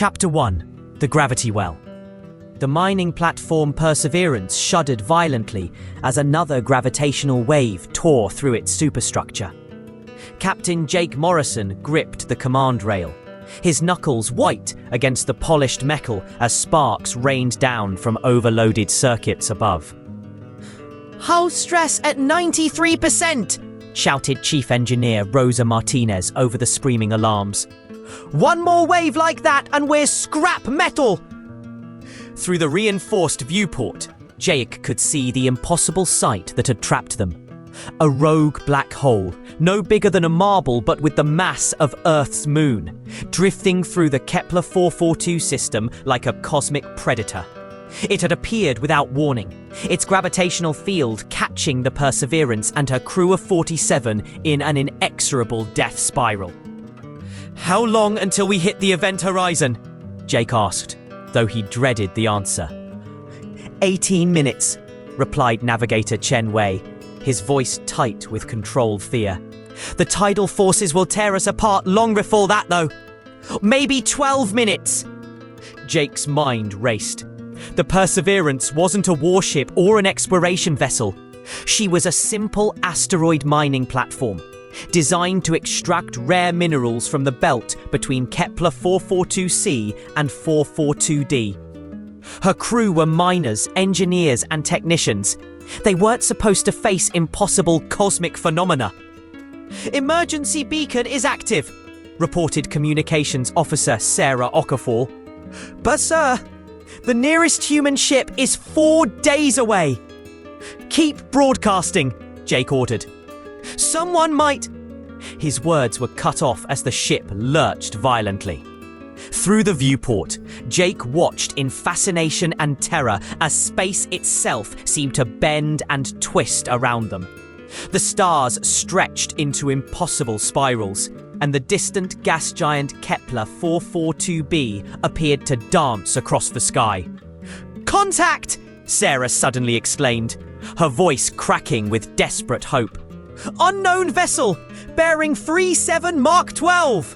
Chapter 1. The Gravity Well. The mining platform Perseverance shuddered violently as another gravitational wave tore through its superstructure. Captain Jake Morrison gripped the command rail, his knuckles white against the polished metal as sparks rained down from overloaded circuits above. "Hull stress at 93%! shouted Chief Engineer Rosa Martinez over the screaming alarms. "One more wave like that and we're scrap metal!" Through the reinforced viewport, Jake could see the impossible sight that had trapped them. A rogue black hole, no bigger than a marble but with the mass of Earth's moon, drifting through the Kepler 442 system like a cosmic predator. It had appeared without warning, its gravitational field catching the Perseverance and her crew of 47 in an inexorable death spiral. "How long until we hit the event horizon?" Jake asked, though he dreaded the answer. 18 minutes, replied Navigator Chen Wei, his voice tight with controlled fear. "The tidal forces will tear us apart long before that, though. Maybe 12 minutes. Jake's mind raced. The Perseverance wasn't a warship or an exploration vessel. She was a simple asteroid mining platform, designed to extract rare minerals from the belt between Kepler 442c and 442d. Her crew were miners, engineers, and technicians. They weren't supposed to face impossible cosmic phenomena. "Emergency beacon is active," reported Communications Officer Sarah Okafor. "But sir, the nearest human ship is 4 days away." "Keep broadcasting," Jake ordered. "Someone might—" His words were cut off as the ship lurched violently. Through the viewport, Jake watched in fascination and terror as space itself seemed to bend and twist around them. The stars stretched into impossible spirals, and the distant gas giant Kepler 442b appeared to dance across the sky. "Contact!" Sarah suddenly exclaimed, her voice cracking with desperate hope. "Unknown vessel, bearing 37 Mark 12!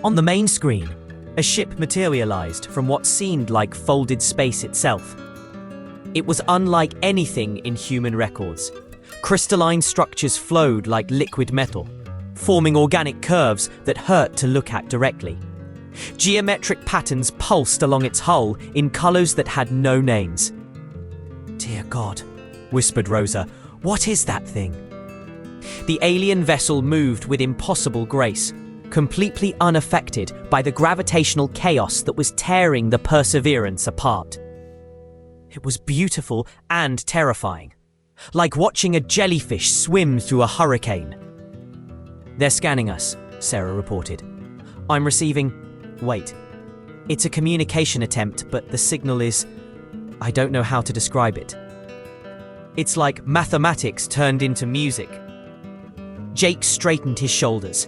On the main screen, a ship materialized from what seemed like folded space itself. It was unlike anything in human records. Crystalline structures flowed like liquid metal, forming organic curves that hurt to look at directly. Geometric patterns pulsed along its hull in colors that had no names. "Dear God," whispered Rosa, "what is that thing?" The alien vessel moved with impossible grace, completely unaffected by the gravitational chaos that was tearing the Perseverance apart. It was beautiful and terrifying, like watching a jellyfish swim through a hurricane. "They're scanning us," Sarah reported. "I'm receiving— Wait. It's a communication attempt, but the signal is— I don't know how to describe it. It's like mathematics turned into music." Jake straightened his shoulders.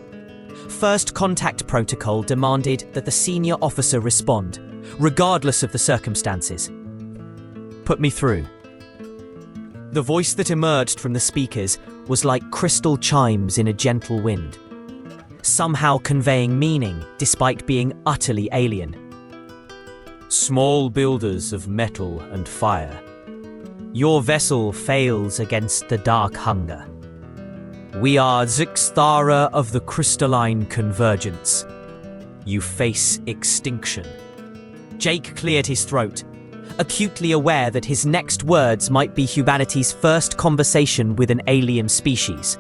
First contact protocol demanded that the senior officer respond, regardless of the circumstances. "Put me through." The voice that emerged from the speakers was like crystal chimes in a gentle wind, somehow conveying meaning despite being utterly alien. "Small builders of metal and fire, your vessel fails against the dark hunger. We are Zixthara of the crystalline convergence. You face extinction." Jake cleared his throat, acutely aware that his next words might be humanity's first conversation with an alien species.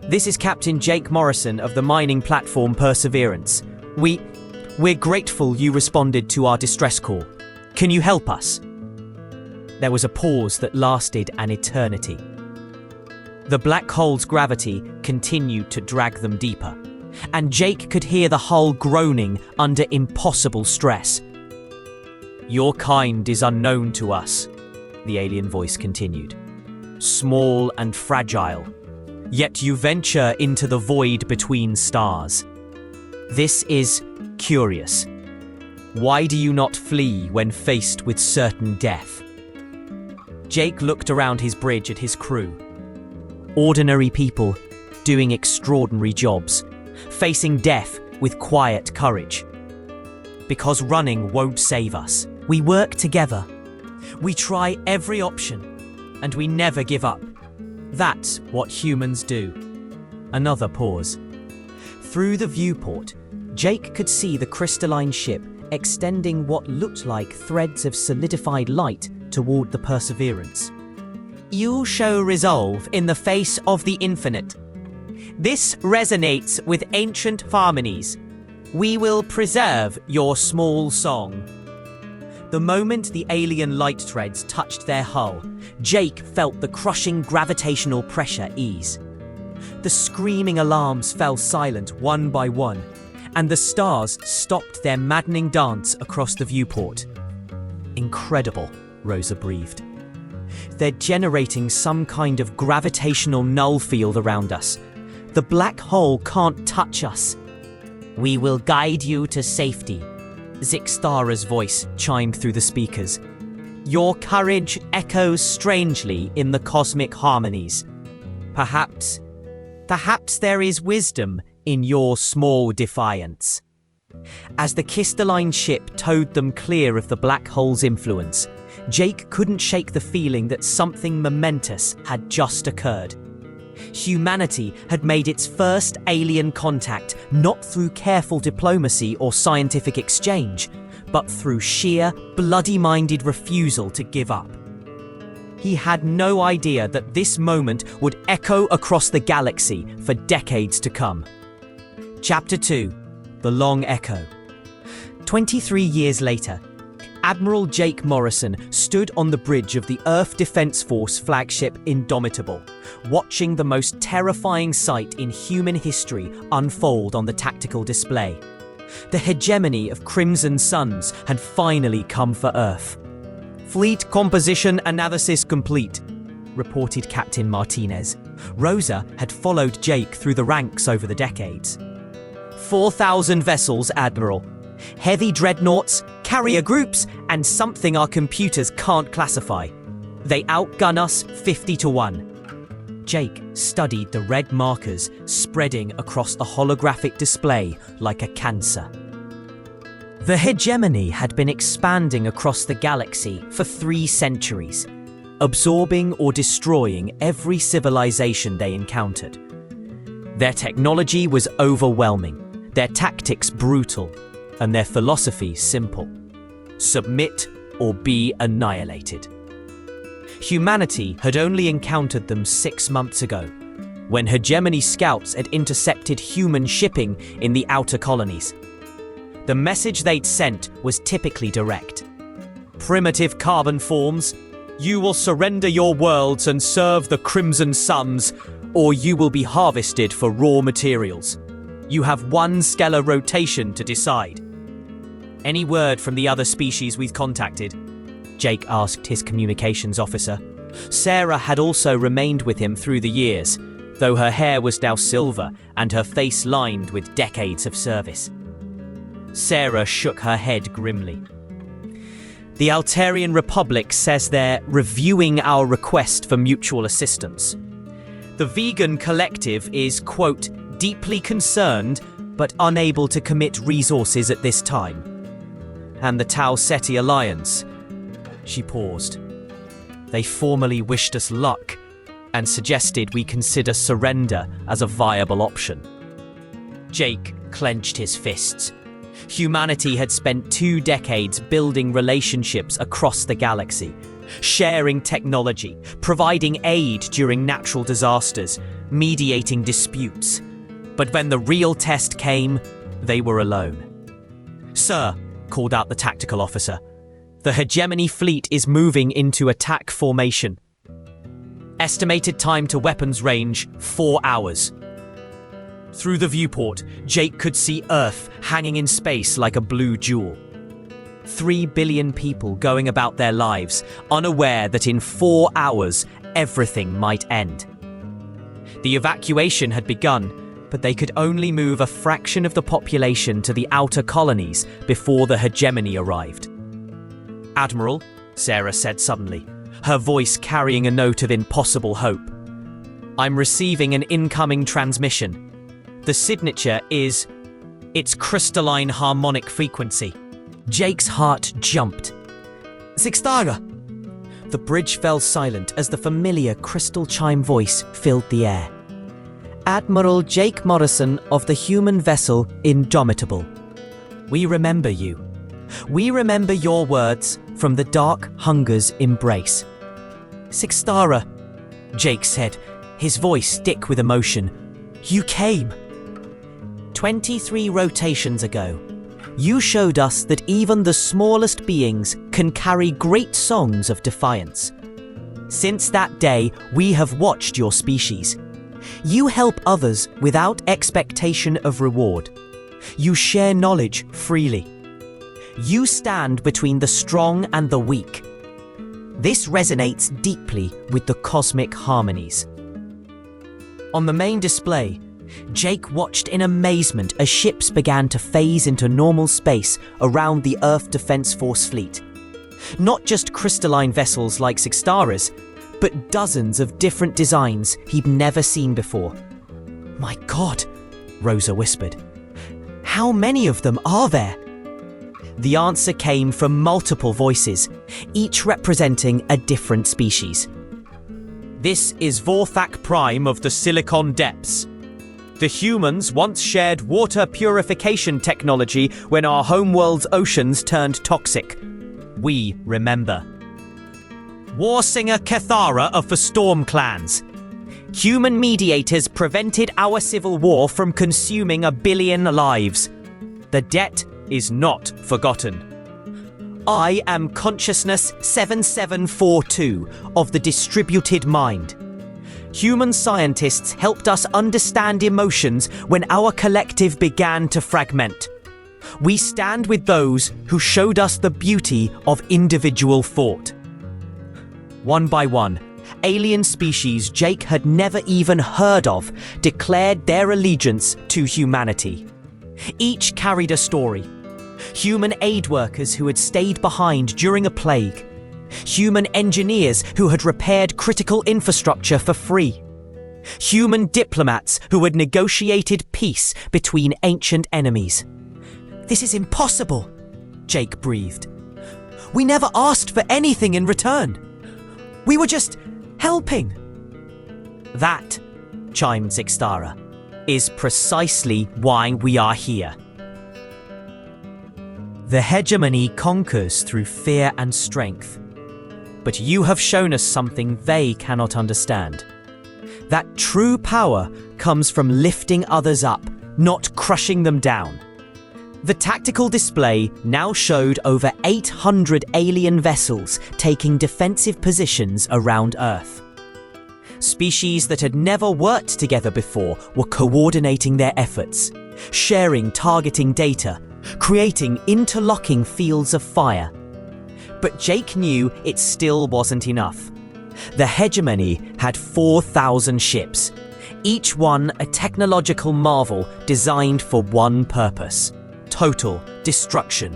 "This is Captain Jake Morrison of the mining platform Perseverance. We're grateful you responded to our distress call. Can you help us?" There was a pause that lasted an eternity. The black hole's gravity continued to drag them deeper, and Jake could hear the hull groaning under impossible stress. "Your kind is unknown to us," the alien voice continued. "Small and fragile, yet you venture into the void between stars. This is curious. Why do you not flee when faced with certain death?" Jake looked around his bridge at his crew. Ordinary people doing extraordinary jobs, facing death with quiet courage. because running won't save us. We work together. We try every option, and we never give up. That's what humans do. Another pause. Through the viewport, Jake could see the crystalline ship extending what looked like threads of solidified light toward the Perseverance. You show resolve in the face of the infinite. This resonates with ancient harmonies. We will preserve your small song. The moment the alien light threads touched their hull, Jake felt the crushing gravitational pressure ease. The screaming alarms fell silent one by one, and the stars stopped their maddening dance across the viewport. Incredible, Rosa breathed. They're generating some kind of gravitational null field around us. The black hole can't touch us. We will guide you to safety. Zixtara's voice chimed through the speakers. Your courage echoes strangely in the cosmic harmonies. Perhaps there is wisdom in your small defiance. As the crystalline ship towed them clear of the black hole's influence, Jake couldn't shake the feeling that something momentous had just occurred. Humanity had made its first alien contact not through careful diplomacy or scientific exchange, but through sheer, bloody-minded refusal to give up. He had no idea that this moment would echo across the galaxy for decades to come. Chapter 2: The Long Echo. 23 years later, Admiral Jake Morrison stood on the bridge of the Earth Defense Force flagship Indomitable, watching the most terrifying sight in human history unfold on the tactical display. The hegemony of Crimson Suns had finally come for Earth. Fleet composition analysis complete, reported Captain Martinez. Rosa had followed Jake through the ranks over the decades. 4,000 vessels, Admiral. Heavy dreadnoughts, carrier groups, and something our computers can't classify. They outgun us 50-1. Jake studied the red markers spreading across the holographic display like a cancer. The hegemony had been expanding across the galaxy for 3 centuries, absorbing or destroying every civilization they encountered. Their technology was overwhelming, their tactics brutal, and their philosophy simple: submit or be annihilated. Humanity had only encountered them 6 months ago, when hegemony scouts had intercepted human shipping in the outer colonies. The message they'd sent was typically direct. Primitive carbon forms, you will surrender your worlds and serve the Crimson Suns, or you will be harvested for raw materials. You have 1 stellar rotation to decide. Any word from the other species we've contacted? Jake asked his communications officer. Sarah had also remained with him through the years, though her hair was now silver and her face lined with decades of service. Sarah shook her head grimly. The Altarian Republic says they're reviewing our request for mutual assistance. The vegan collective is, quote, deeply concerned but unable to commit resources at this time. And the Tau Ceti Alliance. She paused. They formally wished us luck and suggested we consider surrender as a viable option. Jake clenched his fists. Humanity had spent 2 decades building relationships across the galaxy, sharing technology, providing aid during natural disasters, mediating disputes. But when the real test came, they were alone. Sir, called out the tactical officer, the hegemony fleet is moving into attack formation. Estimated time to weapons range, 4 hours. Through the viewport, Jake could see Earth hanging in space like a blue jewel. 3 billion people going about their lives, unaware that in 4 hours, everything might end. The evacuation had begun, but they could only move a fraction of the population to the outer colonies before the hegemony arrived. Admiral, Sarah said suddenly, her voice carrying a note of impossible hope. I'm receiving an incoming transmission. The signature is its crystalline harmonic frequency. Jake's heart jumped. Sixtara! The bridge fell silent as the familiar crystal chime voice filled the air. Admiral Jake Morrison of the human vessel Indomitable. We remember you. We remember your words from the dark hunger's embrace. Sixtara, Jake said, his voice thick with emotion. You came. 23 rotations ago, you showed us that even the smallest beings can carry great songs of defiance. Since that day, we have watched your species. You help others without expectation of reward. You share knowledge freely. You stand between the strong and the weak. This resonates deeply with the cosmic harmonies. On the main display, Jake watched in amazement as ships began to phase into normal space around the Earth Defense Force fleet. Not just crystalline vessels like Sixtara's, but dozens of different designs he'd never seen before. My God, Rosa whispered. How many of them are there? The answer came from multiple voices, each representing a different species. This is Vorthak Prime of the Silicon Depths. The humans once shared water purification technology when our homeworld's oceans turned toxic. We remember. Warsinger Cathara of the Storm Clans. Human mediators prevented our civil war from consuming 1 billion lives. The debt is not forgotten. I am Consciousness 7742 of the Distributed Mind. Human scientists helped us understand emotions when our collective began to fragment. We stand with those who showed us the beauty of individual thought. One by one, alien species Jake had never even heard of declared their allegiance to humanity. Each carried a story. Human aid workers who had stayed behind during a plague. Human engineers who had repaired critical infrastructure for free. Human diplomats who had negotiated peace between ancient enemies. This is impossible, Jake breathed. We never asked for anything in return. We were just helping. That, chimed Sixtara, is precisely why we are here. The hegemony conquers through fear and strength. But you have shown us something they cannot understand. That true power comes from lifting others up, not crushing them down. The tactical display now showed over 800 alien vessels taking defensive positions around Earth. Species that had never worked together before were coordinating their efforts, sharing targeting data, creating interlocking fields of fire. But Jake knew it still wasn't enough. The hegemony had 4,000 ships, each one a technological marvel designed for one purpose: total destruction.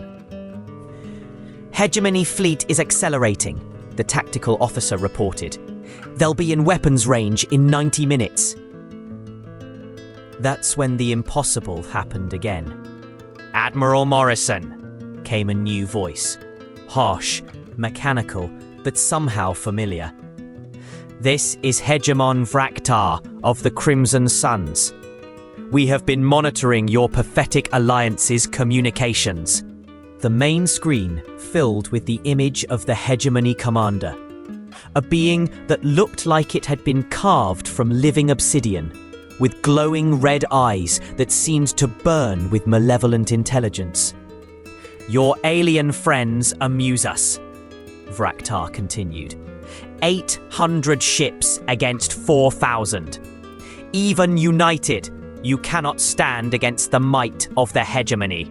Hegemony fleet is accelerating, the tactical officer reported. They'll be in weapons range in 90 minutes. That's when the impossible happened again. Admiral Morrison, came a new voice. Harsh, mechanical, but somehow familiar. This is Hegemon Vraktar of the Crimson Suns. We have been monitoring your pathetic alliance's communications. The main screen filled with the image of the Hegemony commander, a being that looked like it had been carved from living obsidian, with glowing red eyes that seemed to burn with malevolent intelligence. Your alien friends amuse us, Vraktar continued. 800 ships against 4,000. Even united, you cannot stand against the might of the hegemony.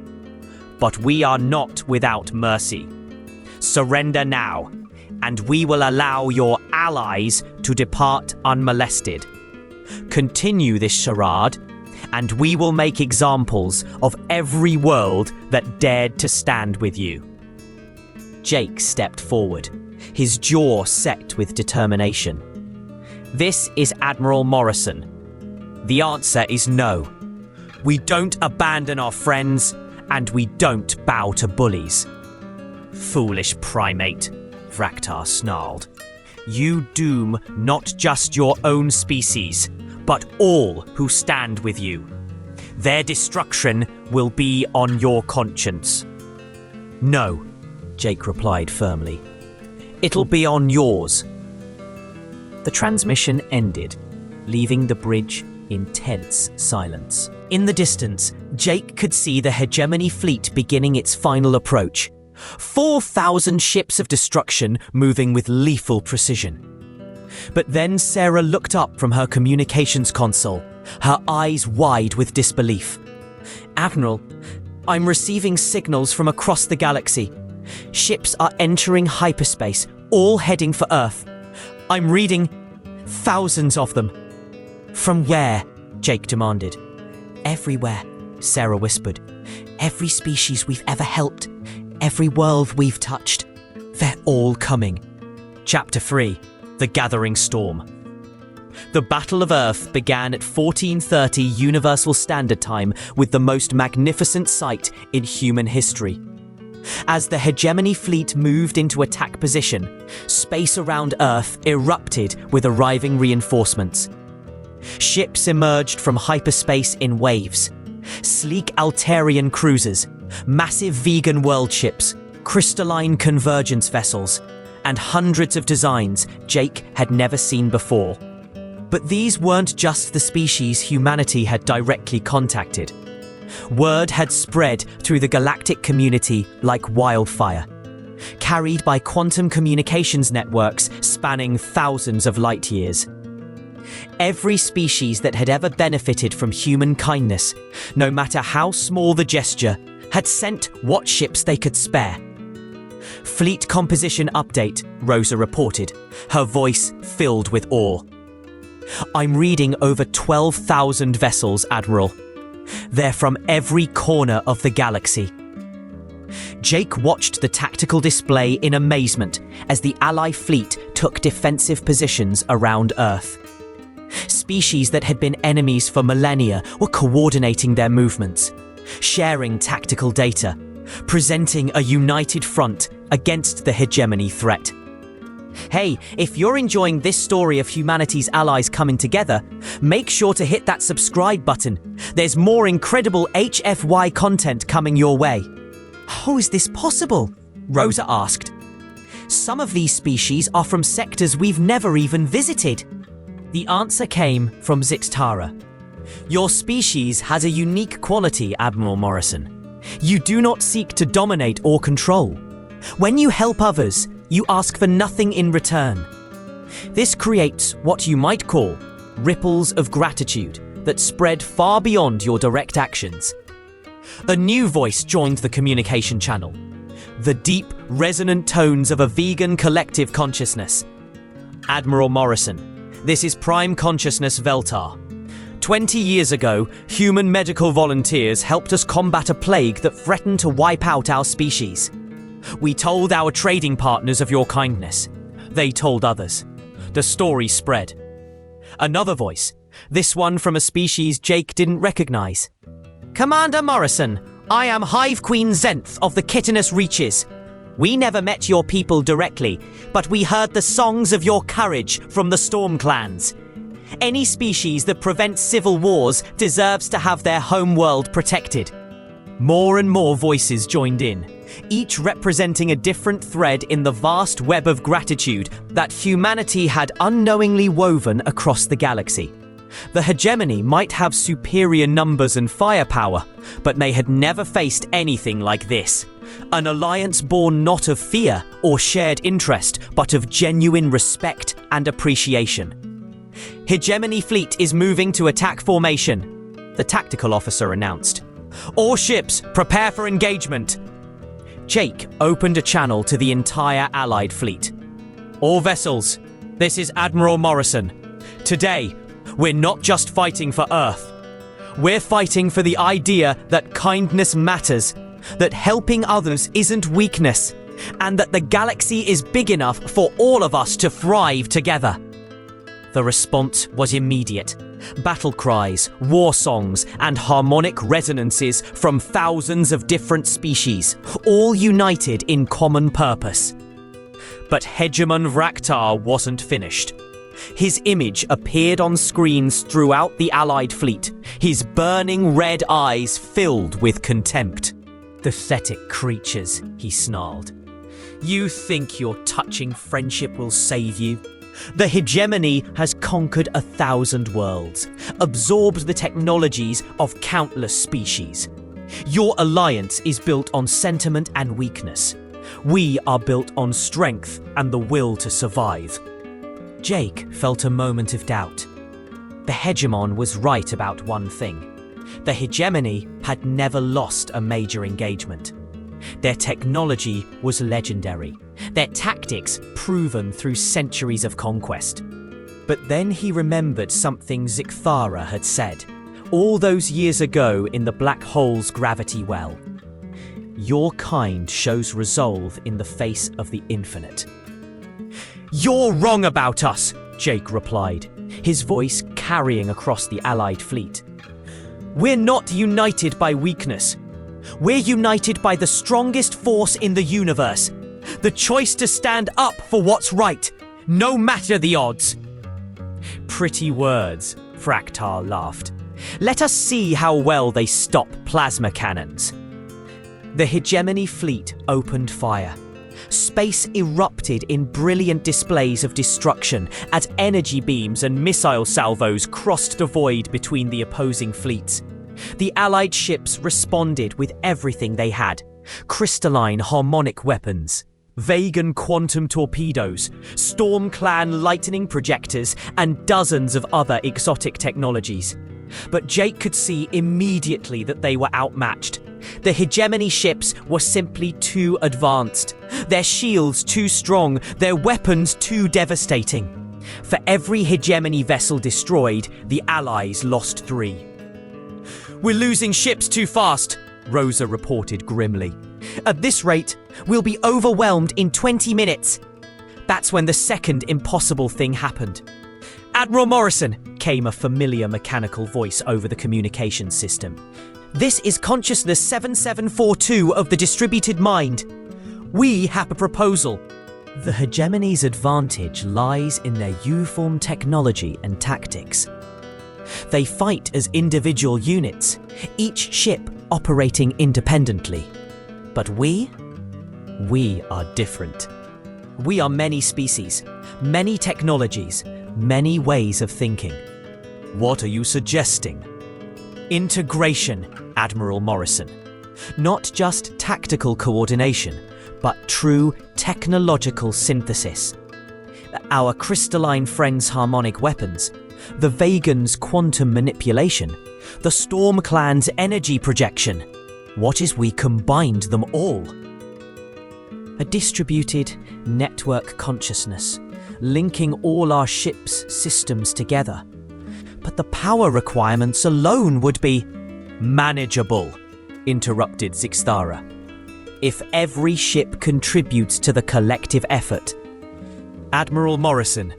But we are not without mercy. Surrender now, and we will allow your allies to depart unmolested. Continue this charade, and we will make examples of every world that dared to stand with you. Jake stepped forward, his jaw set with determination. This is Admiral Morrison. The answer is no. We don't abandon our friends, and we don't bow to bullies." "Foolish primate," Vraktar snarled. "You doom not just your own species, but all who stand with you. Their destruction will be on your conscience." "No," Jake replied firmly. "It'll be on yours." The transmission ended, leaving the bridge in tense silence. In the distance, Jake could see the Hegemony fleet beginning its final approach. 4,000 ships of destruction moving with lethal precision. But then Sarah looked up from her communications console, her eyes wide with disbelief. "Admiral, I'm receiving signals from across the galaxy. Ships are entering hyperspace, all heading for Earth. I'm reading thousands of them." "From where?" Jake demanded. "Everywhere," Sarah whispered. "Every species we've ever helped, every world we've touched. They're all coming." Chapter 3: The Gathering Storm. The Battle of Earth began at 1430 Universal Standard Time with the most magnificent sight in human history. As the Hegemony fleet moved into attack position, space around Earth erupted with arriving reinforcements. Ships emerged from hyperspace in waves. Sleek Altarian cruisers, massive vegan world ships, crystalline convergence vessels, and hundreds of designs Jake had never seen before. But these weren't just the species humanity had directly contacted. Word had spread through the galactic community like wildfire, carried by quantum communications networks spanning thousands of light years. Every species that had ever benefited from human kindness, no matter how small the gesture, had sent what ships they could spare. "Fleet composition update," Rosa reported, her voice filled with awe. "I'm reading over 12,000 vessels, Admiral. They're from every corner of the galaxy." Jake watched the tactical display in amazement as the Ally fleet took defensive positions around Earth. Species that had been enemies for millennia were coordinating their movements, sharing tactical data, presenting a united front against the Hegemony threat. Hey, if you're enjoying this story of humanity's allies coming together, make sure to hit that subscribe button. There's more incredible HFY content coming your way. "How is this possible?" Rosa asked. "Some of these species are from sectors we've never even visited." The answer came from Zixtara. "Your species has a unique quality, Admiral Morrison. You do not seek to dominate or control. When you help others, you ask for nothing in return. This creates what you might call ripples of gratitude that spread far beyond your direct actions." A new voice joined the communication channel. The deep, resonant tones of a vegan collective consciousness. "Admiral Morrison, this is Prime Consciousness Veltar. 20 years ago, human medical volunteers helped us combat a plague that threatened to wipe out our species. We told our trading partners of your kindness. They told others. The story spread." Another voice, this one from a species Jake didn't recognize. "Commander Morrison, I am Hive Queen Zenth of the Kittinus Reaches. We never met your people directly, but we heard the songs of your courage from the Storm Clans. Any species that prevents civil wars deserves to have their homeworld protected." More and more voices joined in, each representing a different thread in the vast web of gratitude that humanity had unknowingly woven across the galaxy. The Hegemony might have superior numbers and firepower, but they had never faced anything like this. An alliance born not of fear or shared interest, but of genuine respect and appreciation. "Hegemony fleet is moving to attack formation," the tactical officer announced. "All ships, prepare for engagement." Jake opened a channel to the entire Allied fleet. "All vessels, this is Admiral Morrison. Today, we're not just fighting for Earth. We're fighting for the idea that kindness matters, that helping others isn't weakness, and that the galaxy is big enough for all of us to thrive together." The response was immediate. Battle cries, war songs, and harmonic resonances from thousands of different species, all united in common purpose. But Hegemon Vraktar wasn't finished. His image appeared on screens throughout the Allied fleet, his burning red eyes filled with contempt. "Pathetic creatures," he snarled. "You think your touching friendship will save you? The hegemony has conquered 1,000 worlds, absorbed the technologies of countless species. Your alliance is built on sentiment and weakness. We are built on strength and the will to survive." Jake felt a moment of doubt. The hegemon was right about one thing. The hegemony had never lost a major engagement. Their technology was legendary, their tactics proven through centuries of conquest. But then he remembered something Zikthara had said, all those years ago in the black hole's gravity well. "Your kind shows resolve in the face of the infinite." "You're wrong about us," Jake replied, his voice carrying across the Allied fleet. "We're not united by weakness. We're united by the strongest force in the universe. The choice to stand up for what's right, no matter the odds." "Pretty words," Vraktar laughed. "Let us see how well they stop plasma cannons." The hegemony fleet opened fire. Space erupted in brilliant displays of destruction as energy beams and missile salvos crossed the void between the opposing fleets. The Allied ships responded with everything they had: crystalline harmonic weapons, Vegan quantum torpedoes, Storm Clan lightning projectors, and dozens of other exotic technologies. But Jake could see immediately that they were outmatched. The hegemony ships were simply too advanced, their shields too strong, their weapons too devastating. For every hegemony vessel destroyed, the Allies lost 3. "We're losing ships too fast," Rosa reported grimly. "At this rate, we'll be overwhelmed in 20 minutes. That's when the second impossible thing happened. "Admiral Morrison," came a familiar mechanical voice over the communication system. "This is Consciousness 7742 of the Distributed Mind. We have a proposal." The hegemony's advantage lies in their U-form technology and tactics. They fight as individual units, each ship operating independently. But we are different. We are many species, many technologies, many ways of thinking. "What are you suggesting?" "Integration, Admiral Morrison. Not just tactical coordination, but true technological synthesis. Our crystalline friends' harmonic weapons, the Vegans' quantum manipulation, the Storm Clan's energy projection. What if we combined them all?" A distributed network consciousness, linking all our ships' systems together. But the power requirements alone would be manageable, interrupted Zikthara. If every ship contributes to the collective effort. Admiral Morrison,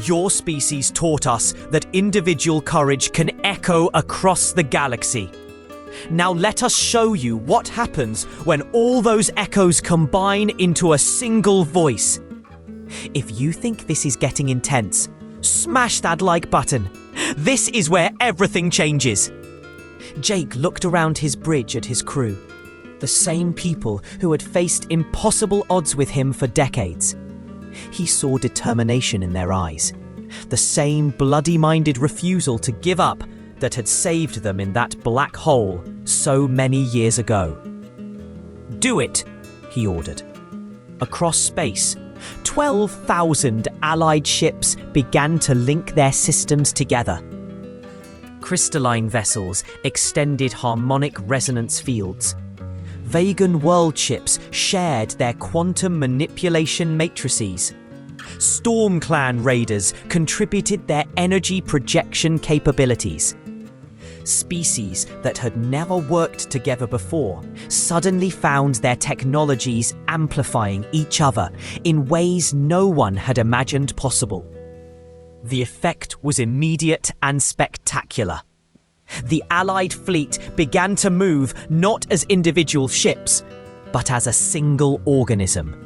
your species taught us that individual courage can echo across the galaxy. Now let us show you what happens when all those echoes combine into a single voice. If you think this is getting intense, smash that like button. This is where everything changes. Jake looked around his bridge at his crew, the same people who had faced impossible odds with him for decades. He saw determination in their eyes, the same bloody-minded refusal to give up that had saved them in that black hole so many years ago. "Do it," he ordered. Across space, 12,000 Allied ships began to link their systems together. Crystalline vessels extended harmonic resonance fields. Vegan world ships shared their quantum manipulation matrices. Storm Clan raiders contributed their energy projection capabilities. Species that had never worked together before suddenly found their technologies amplifying each other in ways no one had imagined possible. The effect was immediate and spectacular. The Allied fleet began to move not as individual ships, but as a single organism.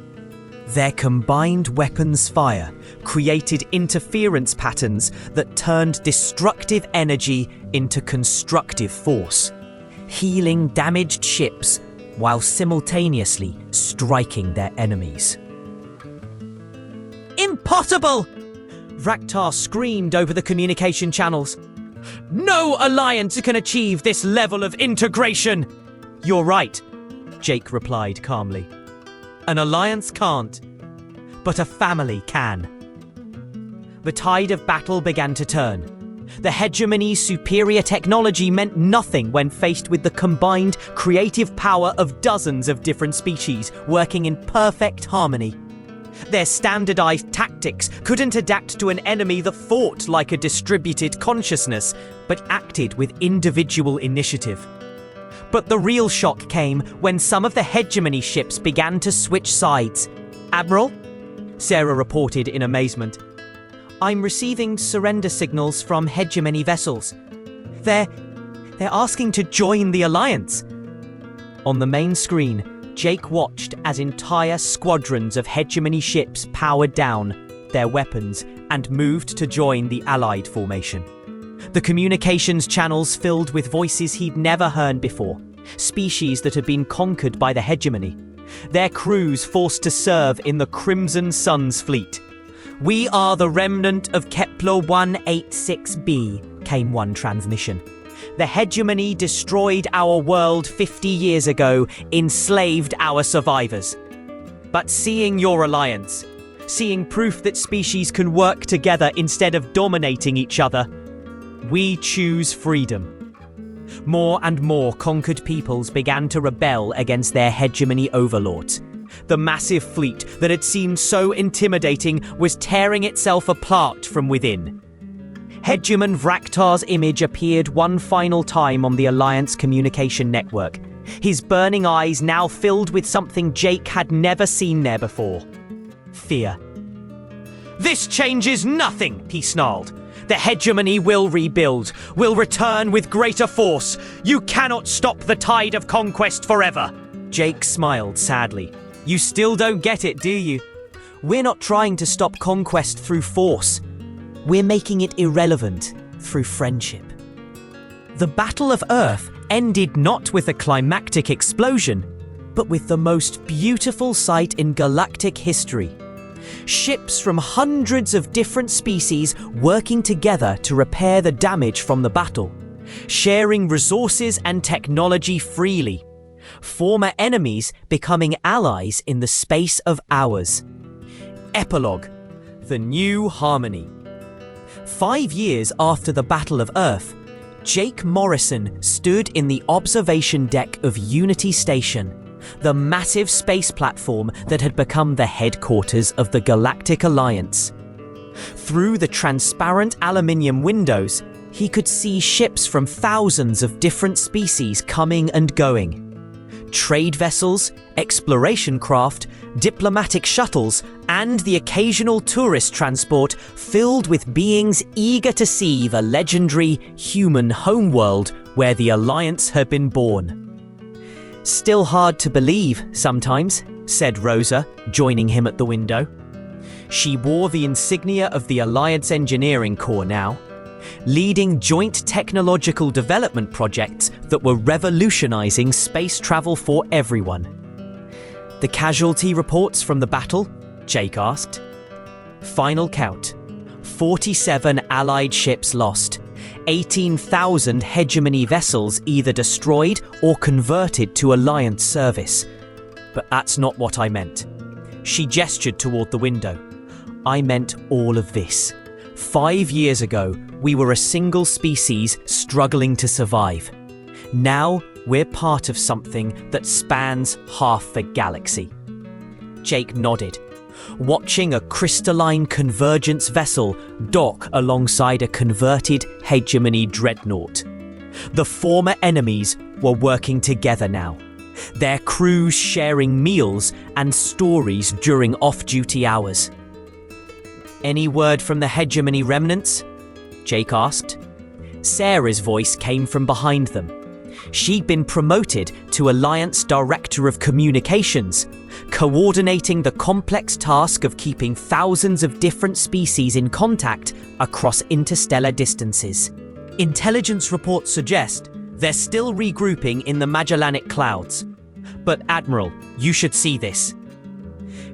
Their combined weapons fire created interference patterns that turned destructive energy into constructive force, healing damaged ships while simultaneously striking their enemies. Impossible! Raktar screamed over the communication channels. No alliance can achieve this level of integration! You're right, Jake replied calmly. An alliance can't, but a family can. The tide of battle began to turn. The Hegemony's superior technology meant nothing when faced with the combined creative power of dozens of different species working in perfect harmony. Their standardized tactics couldn't adapt to an enemy that fought like a distributed consciousness, but acted with individual initiative. But the real shock came when some of the Hegemony ships began to switch sides. Admiral? Sarah reported in amazement. I'm receiving surrender signals from Hegemony vessels. They're asking to join the Alliance. On the main screen, Jake watched as entire squadrons of Hegemony ships powered down their weapons and moved to join the Allied formation. The communications channels filled with voices he'd never heard before, species that had been conquered by the Hegemony, their crews forced to serve in the Crimson Suns fleet. We are the remnant of Kepler 186b, came one transmission. The Hegemony destroyed our world 50 years ago, enslaved our survivors. But seeing your alliance, seeing proof that species can work together instead of dominating each other, we choose freedom. More and more conquered peoples began to rebel against their Hegemony overlords. The massive fleet that had seemed so intimidating was tearing itself apart from within. Hegemon Vraktar's image appeared one final time on the Alliance communication network, his burning eyes now filled with something Jake had never seen there before. Fear. This changes nothing, he snarled. The Hegemony will rebuild, will return with greater force. You cannot stop the tide of conquest forever. Jake smiled sadly. You still don't get it, do you? We're not trying to stop conquest through force. We're making it irrelevant through friendship. The Battle of Earth ended not with a climactic explosion, but with the most beautiful sight in galactic history. Ships from hundreds of different species working together to repair the damage from the battle, sharing resources and technology freely. Former enemies becoming allies in the space of hours. Epilogue: The New Harmony. 5 years after the Battle of Earth, Jake Morrison stood in the observation deck of Unity Station, the massive space platform that had become the headquarters of the Galactic Alliance. Through the transparent aluminium windows, he could see ships from thousands of different species coming and going. Trade vessels, exploration craft, diplomatic shuttles, and the occasional tourist transport filled with beings eager to see the legendary human homeworld where the Alliance had been born. Still hard to believe sometimes, said Rosa, joining him at the window. She wore the insignia of the Alliance Engineering Corps now, leading joint technological development projects that were revolutionizing space travel for everyone. The casualty reports from the battle? Jake asked. Final count: 47 Allied ships lost, 18,000 Hegemony vessels either destroyed or converted to Alliance service. But that's not what I meant. She gestured toward the window. I meant all of this. 5 years ago, we were a single species struggling to survive. Now, we're part of something that spans half the galaxy. Jake nodded, watching a crystalline convergence vessel dock alongside a converted Hegemony dreadnought. The former enemies were working together now, their crews sharing meals and stories during off-duty hours. Any word from the Hegemony remnants? Jake asked. Sarah's voice came from behind them. She'd been promoted to Alliance Director of Communications, coordinating the complex task of keeping thousands of different species in contact across interstellar distances. Intelligence reports suggest they're still regrouping in the Magellanic Clouds. But Admiral, you should see this.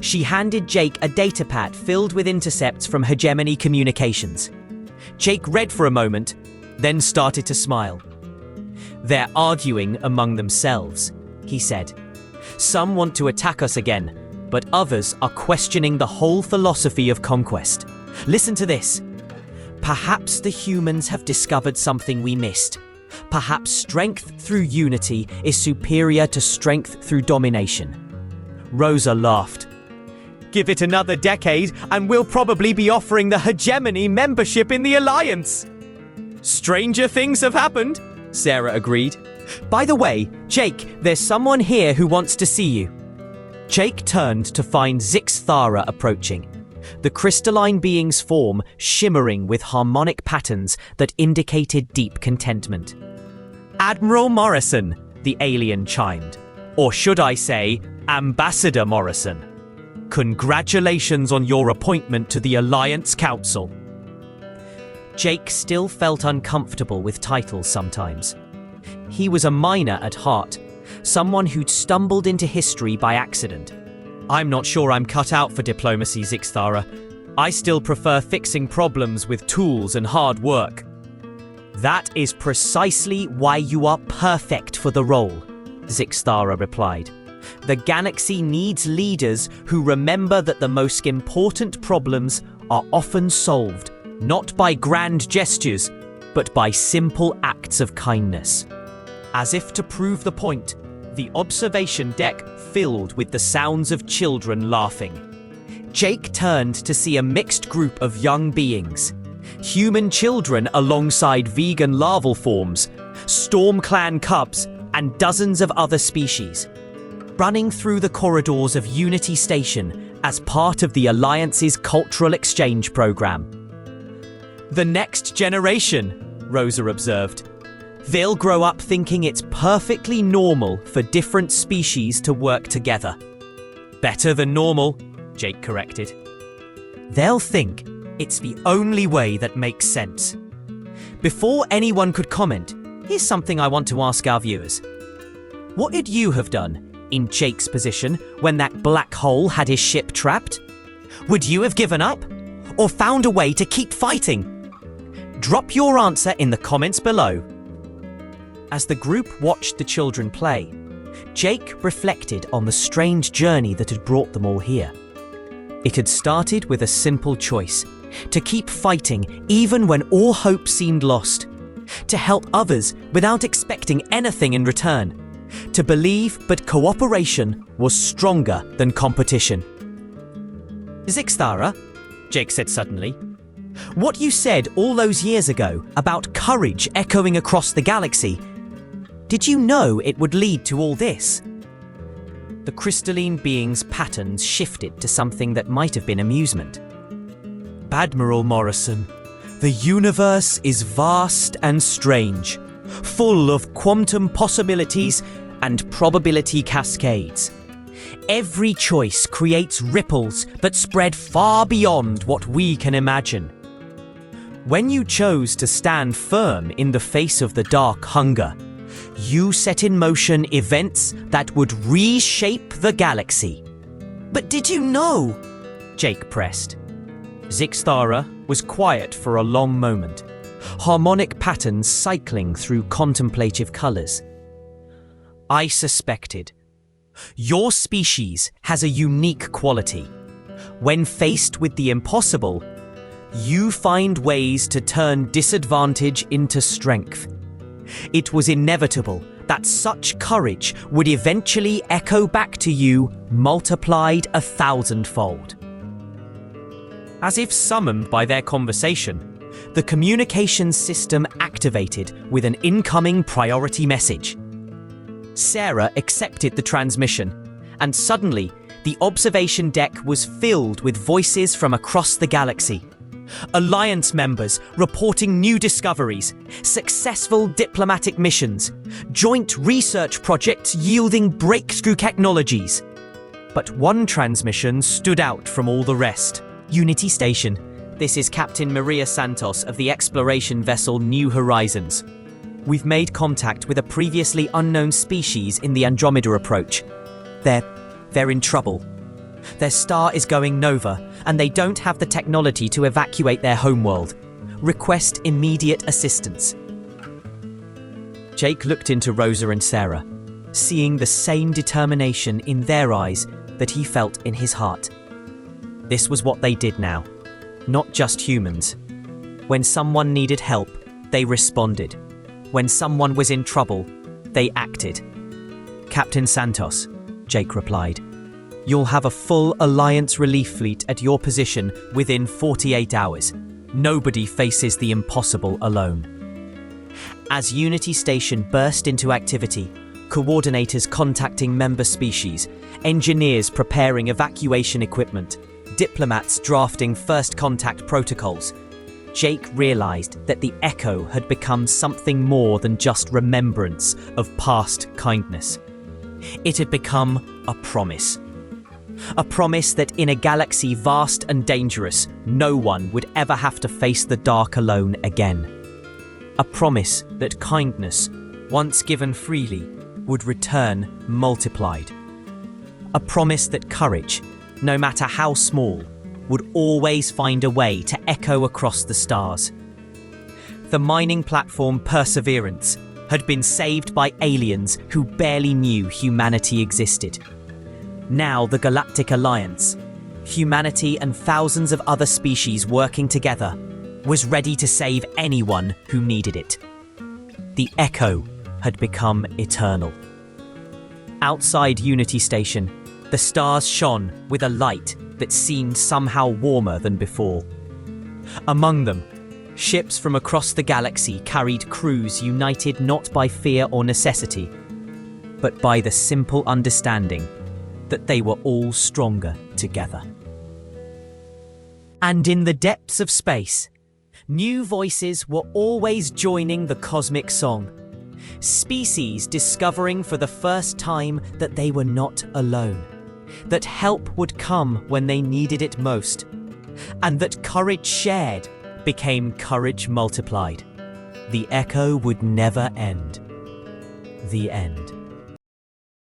She handed Jake a datapad filled with intercepts from Hegemony Communications. Jake read for a moment, then started to smile. They're arguing among themselves, he said. Some want to attack us again, but others are questioning the whole philosophy of conquest. Listen to this. Perhaps the humans have discovered something we missed. Perhaps strength through unity is superior to strength through domination. Rosa laughed. Give it another decade and we'll probably be offering the Hegemony membership in the Alliance. Stranger things have happened, Sarah agreed. By the way, Jake, there's someone here who wants to see you. Jake turned to find Zixthara approaching, the crystalline being's form shimmering with harmonic patterns that indicated deep contentment. Admiral Morrison, the alien chimed. Or should I say, Ambassador Morrison. Congratulations on your appointment to the Alliance Council. Jake still felt uncomfortable with titles sometimes. He was a minor at heart, someone who'd stumbled into history by accident. I'm not sure I'm cut out for diplomacy, Zixthara. I still prefer fixing problems with tools and hard work. That is precisely why you are perfect for the role, Zixthara replied. The galaxy needs leaders who remember that the most important problems are often solved not by grand gestures, but by simple acts of kindness. As if to prove the point, the observation deck filled with the sounds of children laughing. Jake turned to see a mixed group of young beings. Human children alongside vegan larval forms, storm clan cubs, and dozens of other species. Running through the corridors of Unity Station as part of the Alliance's cultural exchange program. The next generation, Rosa observed. They'll grow up thinking it's perfectly normal for different species to work together. Better than normal, Jake corrected. They'll think it's the only way that makes sense. Before anyone could comment, here's something I want to ask our viewers. What would you have done in Jake's position when that black hole had his ship trapped? Would you have given up? Or found a way to keep fighting? Drop your answer in the comments below. As the group watched the children play, Jake reflected on the strange journey that had brought them all here. It had started with a simple choice, to keep fighting even when all hope seemed lost, to help others without expecting anything in return, to believe but cooperation was stronger than competition. Zixthara, Jake said suddenly, what you said all those years ago about courage echoing across the galaxy, did you know it would lead to all this? The crystalline being's patterns shifted to something that might have been amusement. Admiral Morrison, the universe is vast and strange, full of quantum possibilities and probability cascades. Every choice creates ripples that spread far beyond what we can imagine. When you chose to stand firm in the face of the dark hunger, you set in motion events that would reshape the galaxy. But did you know? Jake pressed. Zixthara was quiet for a long moment, harmonic patterns cycling through contemplative colors. I suspected. Your species has a unique quality. When faced with the impossible, you find ways to turn disadvantage into strength. It was inevitable that such courage would eventually echo back to you, multiplied 1,000-fold. As if summoned by their conversation, the communications system activated with an incoming priority message. Sarah accepted the transmission, and suddenly The observation deck was filled with voices from across the galaxy. Alliance members reporting new discoveries, successful diplomatic missions, joint research projects yielding breakthrough technologies. But one transmission stood out from all the rest. Unity Station. This is Captain Maria Santos of the exploration vessel New Horizons. We've made contact with a previously unknown species in the Andromeda approach. They're in trouble. Their star is going nova, and they don't have the technology to evacuate their homeworld. Request immediate assistance. Jake looked into Rosa and Sarah, seeing the same determination in their eyes that he felt in his heart. This was what they did now. Not just humans. When someone needed help, they responded. When someone was in trouble, they acted. Captain Santos, Jake replied. You'll have a full Alliance relief fleet at your position within 48 hours. Nobody faces the impossible alone. As Unity Station burst into activity, coordinators contacting member species, engineers preparing evacuation equipment, diplomats drafting first contact protocols, Jake realized that the Echo had become something more than just remembrance of past kindness. It had become a promise. A promise that in a galaxy vast and dangerous, no one would ever have to face the dark alone again. A promise that kindness, once given freely, would return multiplied. A promise that courage, no matter how small, would always find a way to echo across the stars. The mining platform Perseverance had been saved by aliens who barely knew humanity existed. Now the Galactic Alliance, humanity and thousands of other species working together, was ready to save anyone who needed it. The Echo had become eternal. Outside Unity Station, the stars shone with a light that seemed somehow warmer than before. Among them, ships from across the galaxy carried crews united not by fear or necessity, but by the simple understanding that they were all stronger together. And in the depths of space, new voices were always joining the cosmic song. Species discovering for the first time that they were not alone, that help would come when they needed it most, and that courage shared became courage multiplied. The Echo would never end. The end.